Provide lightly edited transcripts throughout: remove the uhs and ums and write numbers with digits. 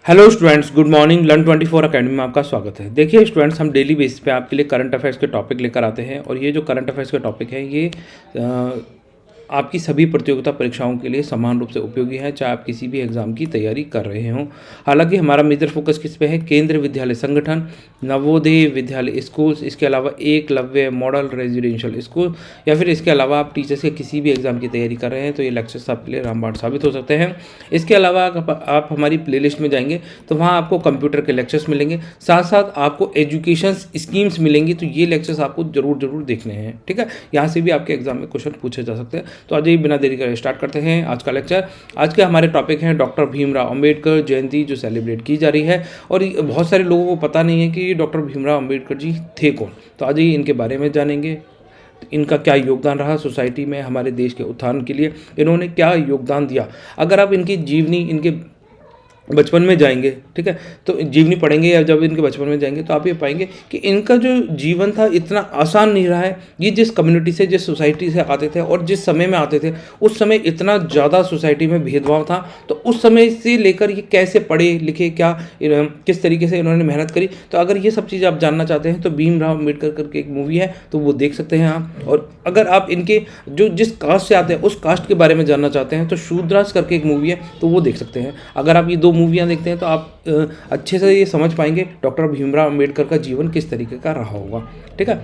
Hello students, good morning. Learn 24 academy में आपका स्वागत है। देखिए स्टूडेंट्स, हम डेली बेसिस पे आपके लिए करंट अफेयर्स के टॉपिक लेकर आते हैं और ये जो करंट अफेयर्स के टॉपिक है ये आपकी सभी प्रतियोगिता परीक्षाओं के लिए समान रूप से उपयोगी है, चाहे आप किसी भी एग्जाम की तैयारी कर रहे हों। हालांकि हमारा मेजर फोकस किस पे है? केंद्रीय विद्यालय संगठन, नवोदय विद्यालय स्कूल्स, इसके अलावा एकलव्य मॉडल रेजिडेंशियल स्कूल, या फिर इसके अलावा आप टीचर्स के किसी भी एग्जाम की तैयारी कर रहे हैं तो ये लेक्चर्स आपके लिए रामबाण साबित हो सकते हैं। इसके अलावा आप हमारी प्लेलिस्ट में जाएंगे तो वहाँ आपको कंप्यूटर के लेक्चर्स मिलेंगे, साथ साथ आपको एजुकेशन स्कीम्स मिलेंगी, तो ये लेक्चर्स आपको जरूर देखने हैं। ठीक है, यहाँ से भी आपके एग्जाम में क्वेश्चन पूछे जा सकते हैं। तो आज ही बिना देरी करे स्टार्ट करते हैं आज का लेक्चर। आज के हमारे टॉपिक हैं डॉक्टर भीमराव अंबेडकर जयंती जो सेलिब्रेट की जा रही है, और बहुत सारे लोगों को पता नहीं है कि डॉक्टर भीमराव अंबेडकर जी थे कौन। तो आज ही इनके बारे में जानेंगे, इनका क्या योगदान रहा सोसाइटी में, हमारे देश के उत्थान के लिए इन्होंने क्या योगदान दिया। अगर आप इनकी जीवनी, इनके बचपन में जाएंगे, ठीक है, तो जीवनी पढ़ेंगे या जब इनके बचपन में जाएंगे तो आप ये पाएंगे कि इनका जो जीवन था इतना आसान नहीं रहा है। ये जिस कम्युनिटी से, जिस सोसाइटी से आते थे और जिस समय में आते थे, उस समय इतना ज़्यादा सोसाइटी में भेदभाव था। तो उस समय से लेकर ये कैसे पढ़े लिखे, क्या किस तरीके से इन्होंने मेहनत करी, तो अगर ये सब चीज़ आप जानना चाहते हैं तो भीमराव अम्बेडकर करके एक मूवी है, तो वो देख सकते हैं आप। और अगर आप इनके जो जिस कास्ट से आते हैं उस कास्ट के बारे में जानना चाहते हैं तो शूद्रास करके एक मूवी है, तो वो देख सकते हैं। अगर आप ये दो मूवियाँ देखते हैं तो आप अच्छे से ये समझ पाएंगे डॉक्टर भीमराव अंबेडकर का जीवन किस तरीके का रहा होगा। ठीक है,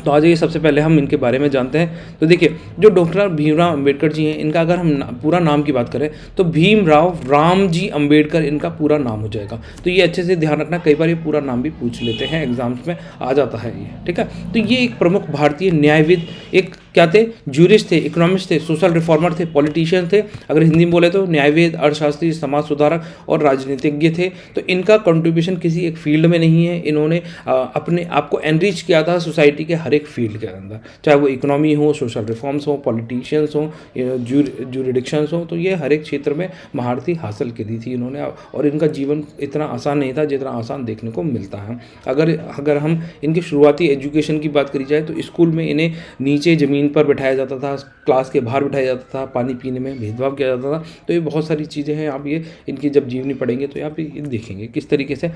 तो आज ये सबसे पहले हम इनके बारे में जानते हैं। तो देखिए, जो डॉक्टर भीमराव अंबेडकर जी हैं, इनका अगर हम पूरा नाम की बात करें तो भीमराव रामजी अंबेडकर इनका पूरा नाम हो जाएगा। तो ये अच्छे से ध्यान रखना, कई बार ये पूरा नाम भी पूछ लेते हैं, एग्जाम्स में आ जाता है ये। ठीक है, तो ये एक प्रमुख भारतीय न्यायविद, एक क्या थे, ज्यूरिस्ट थे, इकोनॉमिस्ट थे, सोशल रिफॉर्मर थे, पॉलिटिशियन थे। अगर हिंदी में बोले तो न्यायविद, अर्थशास्त्री, समाज सुधारक और राजनीतिज्ञ थे। तो इनका कंट्रीब्यूशन किसी एक फील्ड में नहीं है, इन्होंने अपने आप को एनरिच किया था सोसाइटी के हर एक फील्ड के अंदर, चाहे वो इकोनॉमी हो, सोशल रिफॉर्म्स हो, पॉलिटिशियंस हो, ज्यूरिडिक्शंस हो, तो ये हर एक क्षेत्र में महारथी हासिल करी थी इन्होंने। और इनका जीवन इतना आसान नहीं था जितना आसान देखने को मिलता है। अगर हम इनकी शुरुआती एजुकेशन की बात करी जाए तो स्कूल में इन्हें नीचे ज़मीन पर बैठाया जाता था, क्लास के बाहर बैठाया जाता था, पानी पीने में भेदभाव किया जाता था। तो ये बहुत सारी चीज़ें हैं, आप ये इनकी जब जीवनी पढ़ेंगे तो आप ये देखेंगे किस तरीके से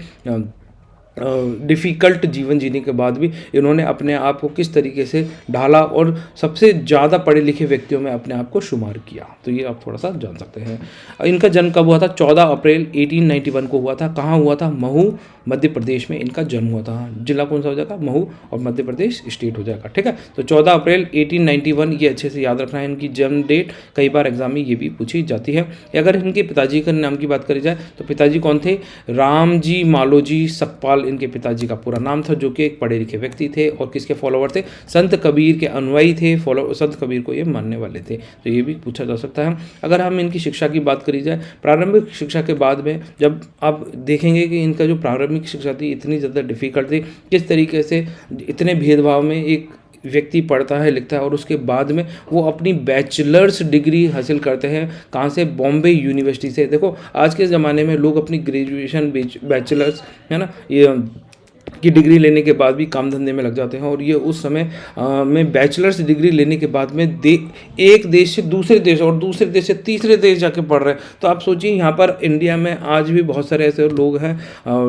डिफ़िकल्ट जीवन जीने के बाद भी इन्होंने अपने आप को किस तरीके से ढाला और सबसे ज़्यादा पढ़े लिखे व्यक्तियों में अपने आप को शुमार किया। तो ये आप थोड़ा सा जान सकते हैं। इनका जन्म कब हुआ था? 14 अप्रैल 1891 को हुआ था। कहाँ हुआ था? महू, मध्य प्रदेश में इनका जन्म हुआ था। जिला कौन सा हो जाएगा? महू, और मध्य प्रदेश स्टेट हो जाएगा। ठीक है, तो 14 अप्रैल 1891, ये अच्छे से याद रखना है इनकी जन्म डेट। कई बार एग्जाम में ये भी पूछी जाती है। अगर इनके पिताजी के नाम की बात करी जाए तो पिताजी कौन थे? रामजी मालोजी सकपाल इनके पिताजी का पूरा नाम था, जो कि एक पढ़े लिखे व्यक्ति थे और किसके फॉलोवर थे? संत कबीर के अनुयायी थे। संत कबीर को ये मानने वाले थे। तो ये भी पूछा जा सकता है। अगर हम इनकी शिक्षा की बात करी जाए, प्रारंभिक शिक्षा के बाद में जब आप देखेंगे कि इनका जो प्रारंभिक शिक्षा थी इतनी ज़्यादा डिफ़िकल्ट थी, किस तरीके से इतने भेदभाव में एक व्यक्ति पढ़ता है, लिखता है और उसके बाद में वो अपनी बैचलर्स डिग्री हासिल करते हैं। कहाँ से? बॉम्बे यूनिवर्सिटी से। देखो, आज के ज़माने में लोग अपनी ग्रेजुएशन, बैचलर्स, है ना, ये की डिग्री लेने के बाद भी काम धंधे में लग जाते हैं, और ये उस समय में बैचलर्स डिग्री लेने के बाद में एक देश से दूसरे देश और दूसरे देश से तीसरे देश जाके पढ़ रहे हैं। तो आप सोचिए, यहाँ पर इंडिया में आज भी बहुत सारे ऐसे लोग हैं,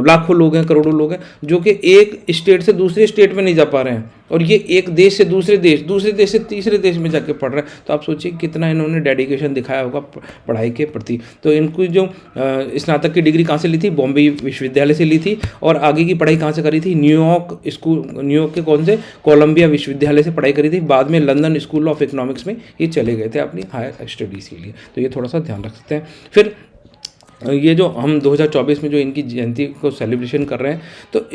लाखों लोग हैं, करोड़ों लोग हैं, जो कि एक स्टेट से दूसरे स्टेट में नहीं जा पा रहे हैं, और ये एक देश से दूसरे देश से तीसरे देश में जाके पढ़ रहे हैं। तो आप सोचिए कितना इन्होंने डेडिकेशन दिखाया होगा पढ़ाई के प्रति। तो इनको जो स्नातक की डिग्री कहाँ से ली थी? बॉम्बे विश्वविद्यालय से ली थी। और आगे की पढ़ाई कहाँ से करी थी? न्यूयॉर्क के कौन से? कोलंबिया विश्वविद्यालय से पढ़ाई करी थी। बाद में लंदन स्कूल ऑफ इकोनॉमिक्स में ये चले गए थे अपनी हायर स्टडीज़ के लिए। तो ये थोड़ा सा ध्यान रख सकते हैं। फिर ये जो हम 2024 में जो इनकी जयंती को सेलिब्रेशन कर रहे हैं, तो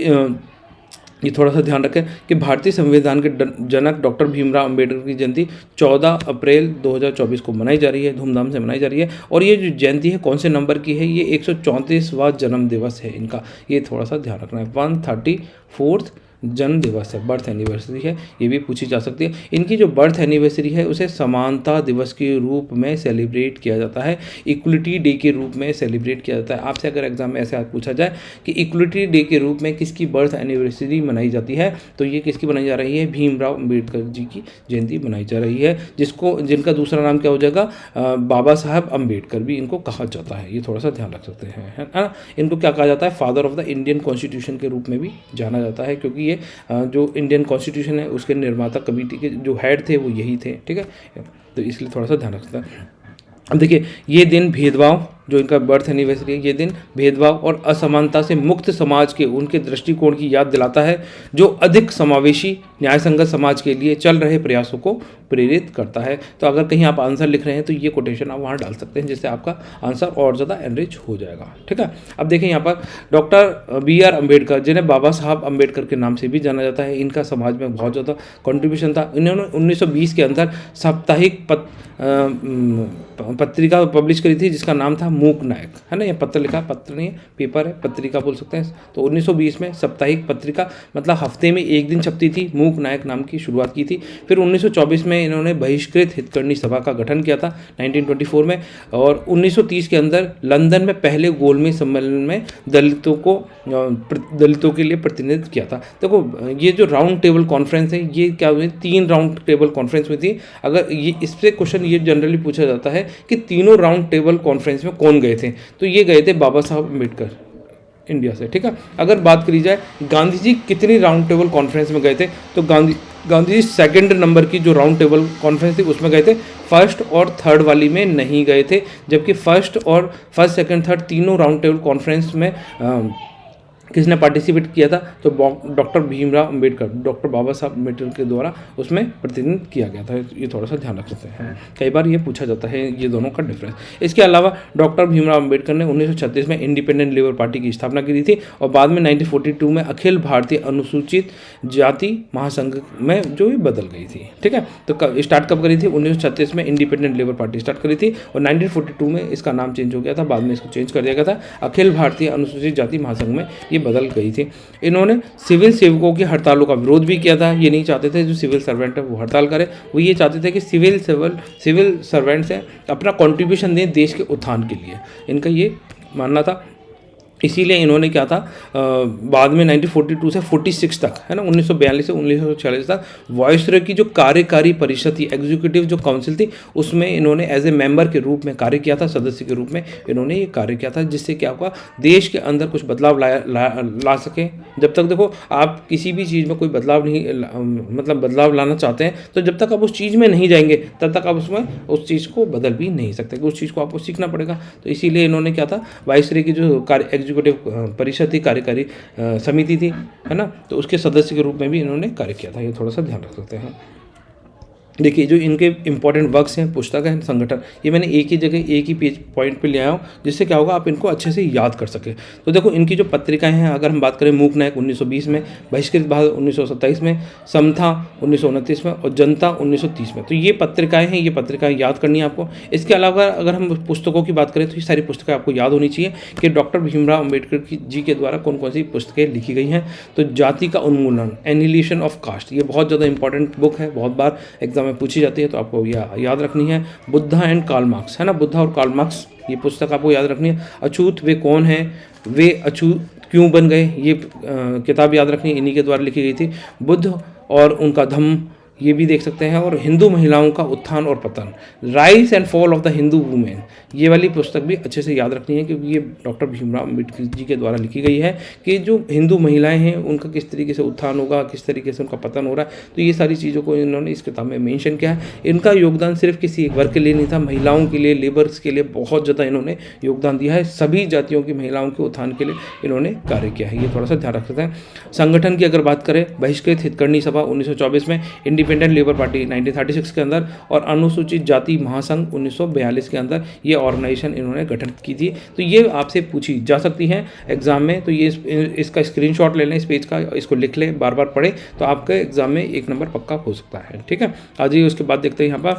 ये थोड़ा सा ध्यान रखें कि भारतीय संविधान के जनक डॉक्टर भीमराव अंबेडकर की जयंती 14 अप्रैल 2024 को मनाई जा रही है, धूमधाम से मनाई जा रही है। और ये जो जयंती है कौन से नंबर की है? ये 134वां जन्म दिवस है इनका। ये थोड़ा सा ध्यान रखना है। 134th जन्म दिवस है, बर्थ एनिवर्सरी है, ये भी पूछी जा सकती है। इनकी जो बर्थ एनिवर्सरी है उसे समानता दिवस के रूप में सेलिब्रेट किया जाता है, इक्वलिटी डे के रूप में सेलिब्रेट किया जाता है। आपसे अगर एग्जाम में ऐसे आज पूछा जाए कि इक्वलिटी डे के रूप में किसकी बर्थ एनिवर्सरी मनाई जाती है, तो ये किसकी बनाई जा रही है, भीमराव अंबेडकर जी की जयंती मनाई जा रही है, जिनका दूसरा नाम क्या हो जाएगा, बाबा साहब अंबेडकर भी इनको कहा जाता है। ये थोड़ा सा ध्यान रख सकते हैं, है ना। इनको क्या कहा जाता है, father of the Indian constitution के रूप में भी जाना जाता है, क्योंकि ये जो इंडियन कॉन्स्टिट्यूशन है उसके निर्माता कमेटी के जो हेड थे वो यही थे, ठीक है। तो इसलिए थोड़ा सा ध्यान रखता है। अब देखिए, ये दिन भेदभाव, जो इनका बर्थ एनिवर्सरी है, ये दिन भेदभाव और असमानता से मुक्त समाज के उनके दृष्टिकोण की याद दिलाता है, जो अधिक समावेशी न्याय संगत समाज के लिए चल रहे प्रयासों को प्रेरित करता है। तो अगर कहीं आप आंसर लिख रहे हैं तो ये कोटेशन आप वहाँ डाल सकते हैं, जिससे आपका आंसर और ज़्यादा एनरिच हो जाएगा, ठीक है। अब देखें यहाँ पर डॉक्टर BR अम्बेडकर, जिन्हें बाबा साहब अम्बेडकर के नाम से भी जाना जाता है, इनका समाज में बहुत ज़्यादा कंट्रीब्यूशन था। इन्होंने 1920 के अंदर साप्ताहिक पत्रिका पब्लिश करी थी जिसका नाम था मूक नायक, है ना। ये पत्र लिखा, पत्र नहीं है, पेपर है, पत्रिका बोल सकते हैं। तो 1920 में साप्ताहिक पत्रिका, मतलब हफ्ते में एक दिन छपती थी, मूक नायक नाम की शुरुआत की थी। फिर 1924 में इन्होंने बहिष्कृत हितकर्णी सभा का गठन किया था 1924 में, और 1930 के अंदर लंदन में पहले गोलमेज सम्मेलन में दलितों के लिए प्रतिनिधित्व किया था। देखो, ये जो राउंड टेबल कॉन्फ्रेंस है, ये क्या हुई, 3 राउंड टेबल कॉन्फ्रेंस हुई थी। अगर ये इससे क्वेश्चन ये जनरली पूछा जाता है कि तीनों राउंड टेबल कॉन्फ्रेंस में कौन गए थे, तो ये गए थे बाबा साहब अम्बेडकर इंडिया से, ठीक है। अगर बात करी जाए गांधी जी कितनी राउंड टेबल कॉन्फ्रेंस में गए थे, तो गांधी जी 2nd नंबर की जो राउंड टेबल कॉन्फ्रेंस थी उसमें गए थे, 1st और 3rd वाली में नहीं गए थे। जबकि 1st, 2nd, 3rd तीनों राउंड टेबल कॉन्फ्रेंस में किसने पार्टिसिपेट किया था, तो डॉक्टर भीमराव अंबेडकर, डॉक्टर बाबा साहब अम्बेडकर के द्वारा उसमें प्रतिनिधित्व किया गया था। ये थोड़ा सा ध्यान रख सकते हैं, कई बार ये पूछा जाता है ये दोनों का डिफरेंस। इसके अलावा डॉक्टर भीमराव अंबेडकर ने 1936 में इंडिपेंडेंट लेबर पार्टी की स्थापना की थी, और बाद में 1942 में अखिल भारतीय अनुसूचित जाति महासंघ में जो बदल गई थी, ठीक है। तो स्टार्ट कब करी थी, 1936 में इंडिपेंडेंट लेबर पार्टी स्टार्ट करी थी, और 1942 में इसका नाम चेंज हो गया था, बाद में इसको चेंज कर दिया गया था, अखिल भारतीय अनुसूचित जाति महासंघ में बदल गई थी। इन्होंने सिविल सेवकों की हड़तालों का विरोध भी किया था। ये नहीं चाहते थे जो सिविल सर्वेंट है वो हड़ताल करे, वो ये चाहते थे कि सिविल सर्वेंट्स है अपना कंट्रीब्यूशन दें देश के उत्थान के लिए, इनका ये मानना था। इसीलिए इन्होंने क्या था, बाद में 1942 से 46 तक, है ना, 1942 से 1946 तक वायसरॉय की जो कार्यकारी परिषद थी, एग्जीक्यूटिव जो काउंसिल थी, उसमें इन्होंने एज ए मेंबर के रूप में कार्य किया था, सदस्य के रूप में इन्होंने ये कार्य किया था, जिससे क्या होगा, देश के अंदर कुछ बदलाव ला सके। जब तक देखो आप किसी भी चीज़ में कोई बदलाव नहीं मतलब बदलाव लाना चाहते हैं, तो जब तक आप उस चीज़ में नहीं जाएंगे तब तक आप उसमें उस चीज़ को बदल भी नहीं सकते, उस चीज़ को आपको सीखना पड़ेगा। तो इसीलिए इन्होंने क्या था, वायसरॉय की जो एग्जीक्यूटिव परिषद थी, कार्यकारी समिति थी, है ना, तो उसके सदस्य के रूप में भी इन्होंने कार्य किया था। ये थोड़ा सा ध्यान रख सकते हैं। देखिए, जो इनके इंपॉर्टेंट वर्क्स हैं, पुस्तक है, संगठन, ये मैंने एक ही जगह एक ही पेज पॉइंट पे ले आया हूँ, जिससे क्या होगा आप इनको अच्छे से याद कर सकें। तो देखो, इनकी जो पत्रिकाएं हैं, अगर हम बात करें, मूक नायक 1920 में, बहिष्कृत भारत 1927 में, समता 1929 में, और जनता 1930 में। तो ये पत्रिकाएं हैं, ये पत्रिकाएं याद करनी है आपको। इसके अलावा अगर हम पुस्तकों की बात करें तो ये सारी पुस्तकें आपको याद होनी चाहिए कि डॉक्टर भीमराव अम्बेडकर जी के द्वारा कौन कौन सी पुस्तकें लिखी गई हैं। तो जाति का उन्मूलन, एनिहिलेशन ऑफ कास्ट, ये बहुत ज़्यादा इंपॉर्टेंट बुक है, बहुत बार एग्जाम में पूछी जाती है, तो आपको याद रखनी है। बुद्धा एंड कार्ल मार्क्स, है ना, बुद्धा और कार्ल मार्क्स, ये पुस्तक आपको याद रखनी है। अछूत, वे कौन है, वे अछूत क्यों बन गए, ये किताब याद रखनी है, इन्हीं के द्वारा लिखी गई थी। बुद्ध और उनका धम्म, ये भी देख सकते हैं। और हिंदू महिलाओं का उत्थान और पतन, rise and fall of the Hindu women, ये वाली पुस्तक भी अच्छे से याद रखनी है, क्योंकि ये डॉक्टर भीमराव अम्बेडकर जी के द्वारा लिखी गई है कि जो हिंदू महिलाएं हैं उनका किस तरीके से उत्थान होगा, किस तरीके से उनका पतन हो रहा है। तो ये सारी चीज़ों को इन्होंने इस किताब में मेंशन किया है। इनका योगदान सिर्फ किसी एक वर्ग के लिए नहीं था, महिलाओं के लिए, लेबर्स के लिए बहुत ज़्यादा इन्होंने योगदान दिया है। सभी जातियों की महिलाओं के उत्थान के लिए इन्होंने कार्य किया है, ये थोड़ा सा ध्यान रख सकते हैं। संगठन की अगर बात करें, बहिष्कृत हितकर्णी सभा 1924 में, इंडिपेंडेंट लेबर पार्टी 1936 के अंदर, और अनुसूचित जाति महासंघ 1942 के अंदर ये ऑर्गेनाइजेशन इन्होंने गठन की थी। तो ये आपसे पूछी जा सकती है एग्जाम में। तो ये इसका स्क्रीनशॉट ले लें, इस पेज का, इसको लिख लें, बार बार पढ़ें, तो आपके एग्जाम में 1 नंबर पक्का हो सकता है, ठीक है। आज ही उसके बाद देखते हैं यहाँ पर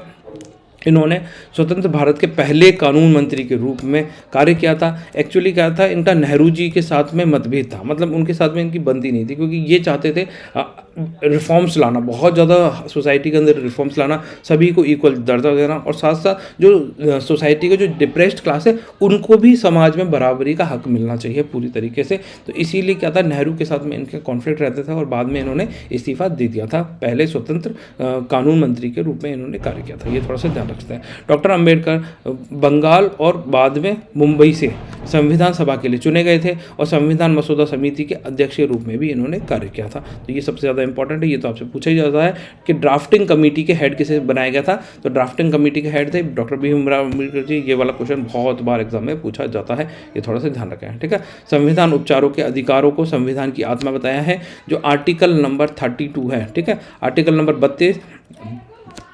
इन्होंने स्वतंत्र भारत के पहले कानून मंत्री के रूप में कार्य किया था। एक्चुअली क्या था, इनका नेहरू जी के साथ में मतभेद था, मतलब उनके साथ में इनकी बनती नहीं थी, क्योंकि ये चाहते थे रिफॉर्म्स लाना, बहुत ज़्यादा सोसाइटी के अंदर रिफॉर्म्स लाना, सभी को इक्वल दर्जा देना, और साथ साथ जो सोसाइटी के जो डिप्रेस्ड क्लास है उनको भी समाज में बराबरी का हक मिलना चाहिए पूरी तरीके से। तो इसीलिए क्या था, नेहरू के साथ में इनके कॉन्फ्लिक्ट रहते थे और बाद में इन्होंने इस्तीफा दे दिया था। पहले स्वतंत्र कानून मंत्री के रूप में इन्होंने कार्य किया था, ये थोड़ा सा ध्यान रखते हैं। डॉक्टर अंबेडकर बंगाल और बाद में मुंबई से संविधान सभा के लिए चुने गए थे और संविधान मसौदा समिति के अध्यक्ष के रूप में भी इन्होंने कार्य किया था। तो ये सबसे ज़्यादा इंपॉर्टेंट है, ये तो आपसे पूछा ही जाता है कि ड्राफ्टिंग कमेटी के हेड किसे बनाया गया था। तो ड्राफ्टिंग कमेटी के हेड थे डॉक्टर भीमराव अम्बेडकर जी। ये वाला क्वेश्चन बहुत बार एग्जाम में पूछा जाता है, ये थोड़ा सा ध्यान रखें, ठीक है। संविधान उपचारों के अधिकारों को संविधान की आत्मा बताया है, जो आर्टिकल नंबर 32 है, ठीक है। Article number 32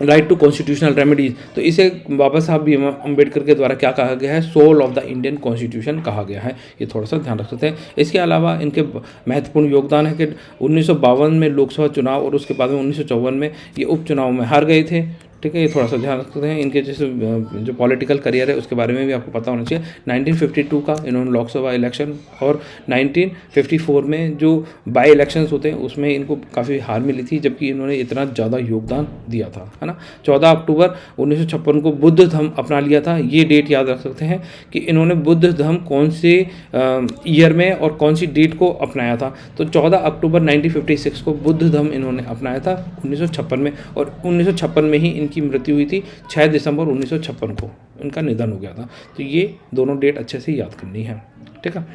right to constitutional remedies, तो इसे बाबा साहब भीम अम्बेडकर के द्वारा क्या कहा गया है, soul of the Indian constitution कहा गया है, ये थोड़ा सा ध्यान रख सकते हैं। इसके अलावा इनके महत्वपूर्ण योगदान है कि 1952 में लोकसभा चुनाव और उसके बाद में 1954 में ये उपचुनाव में हार गए थे, ठीक है। ये थोड़ा सा ध्यान रखते हैं। इनके जैसे जो पॉलिटिकल करियर है उसके बारे में भी आपको पता होना चाहिए। 1952 का इन्होंने लोकसभा इलेक्शन और 1954 में जो बाई इलेक्शंस होते हैं उसमें इनको काफ़ी हार मिली थी, जबकि इन्होंने इतना ज़्यादा योगदान दिया था, है ना। 14 अक्टूबर 1956 को बुद्ध धर्म अपना लिया था। ये डेट याद रख सकते हैं कि इन्होंने बुद्ध धर्म कौन से ईयर में और कौन सी डेट को अपनाया था। तो 14 अक्टूबर 1956 को बुद्ध धर्म इन्होंने अपनाया था 1956 में, और 1956 में ही इनकी मृत्यु हुई थी। 6 दिसंबर 1956 को इनका निधन हो गया था। तो ये दोनों डेट अच्छे से याद करनी है, ठीक है।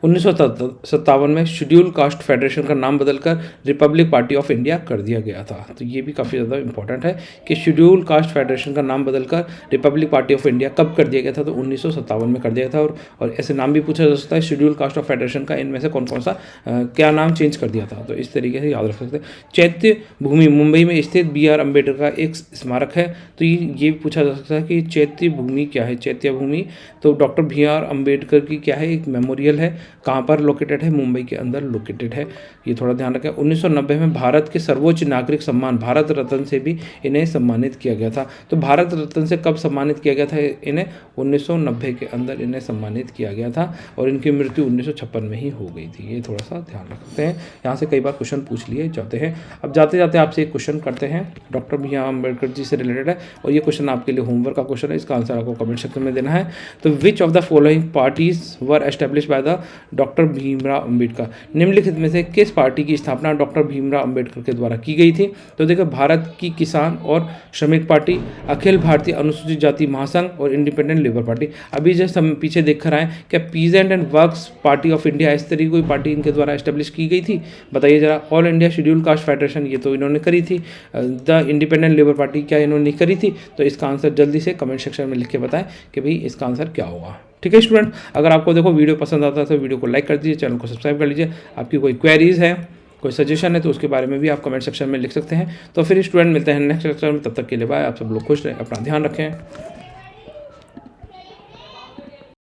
1957 में शेड्यूल कास्ट फेडरेशन का नाम बदलकर रिपब्लिक पार्टी ऑफ इंडिया कर दिया गया था। तो ये भी काफ़ी ज़्यादा इंपॉर्टेंट है कि शेड्यूल कास्ट फेडरेशन का नाम बदलकर रिपब्लिक पार्टी ऑफ इंडिया कब कर दिया गया था, तो 1957 में कर दिया था। और ऐसे नाम भी पूछा जा सकता है, शेड्यूल कास्ट ऑफ फेडरेशन का इनमें से कौन कौन सा क्या नाम चेंज कर दिया था, तो इस तरीके से याद रख सकते हैं। चैत्य भूमि मुंबई में स्थित BR अम्बेडकर का एक स्मारक है। तो ये भी पूछा जा सकता है कि चैत्य भूमि क्या है। चैत्य भूमि तो डॉक्टर BR अम्बेडकर की क्या है, एक मेमोरियल है। कहाँ पर लोकेटेड है, मुंबई के अंदर लोकेटेड है, ये थोड़ा ध्यान रखें। 1990 में भारत के सर्वोच्च नागरिक सम्मान भारत रत्न से भी इन्हें सम्मानित किया गया था। तो भारत रत्न से कब सम्मानित किया गया था इन्हें, 1990 के अंदर इन्हें सम्मानित किया गया था, और इनकी मृत्यु 1956 में ही हो गई थी। ये थोड़ा सा ध्यान रखते हैं, यहाँ से कई बार क्वेश्चन पूछ लिए जाते हैं। अब जाते जाते आपसे एक क्वेश्चन करते हैं, डॉक्टर भीमराव अम्बेडकर जी से रिलेटेड है, और ये क्वेश्चन आपके लिए होमवर्क का क्वेश्चन है, इसका आंसर आपको कमेंट सेक्शन में देना है। तो which of the following parties were establish by the doctor Bhimrao Ambedkar, निम्नलिखित में से किस पार्टी की स्थापना डॉक्टर भीमराव अम्बेडकर के द्वारा की गई थी। तो देखो, भारत की किसान और श्रमिक पार्टी, अखिल भारतीय अनुसूचित जाति महासंघ और इंडिपेंडेंट लेबर पार्टी। अभी जस्ट हम पीछे देख कर आए क्या peasant and works party of India, इस तरीके कोई पार्टी इनके द्वारा एस्टेब्लिश की गई थी, बताइए जरा। All India schedule caste federation, ये तो इन्होंने करी थी। द इंडिपेंडेंट लेबर पार्टी, क्या इन्होंने करी थी। तो इसका आंसर जल्दी से कमेंट सेक्शन में लिख के बताएं कि भाई इसका आंसर क्या होगा, ठीक है स्टूडेंट। अगर आपको देखो वीडियो पसंद आता है तो वीडियो को लाइक कर दीजिए, चैनल को सब्सक्राइब कर लीजिए। आपकी कोई क्वेरीज है, कोई सजेशन है तो उसके बारे में भी आप कमेंट सेक्शन में लिख सकते हैं। तो फिर स्टूडेंट मिलते हैं नेक्स्ट लेक्चर में, तब तक के लिए बाय। आप सब लोग खुश रहें, अपना ध्यान रखें।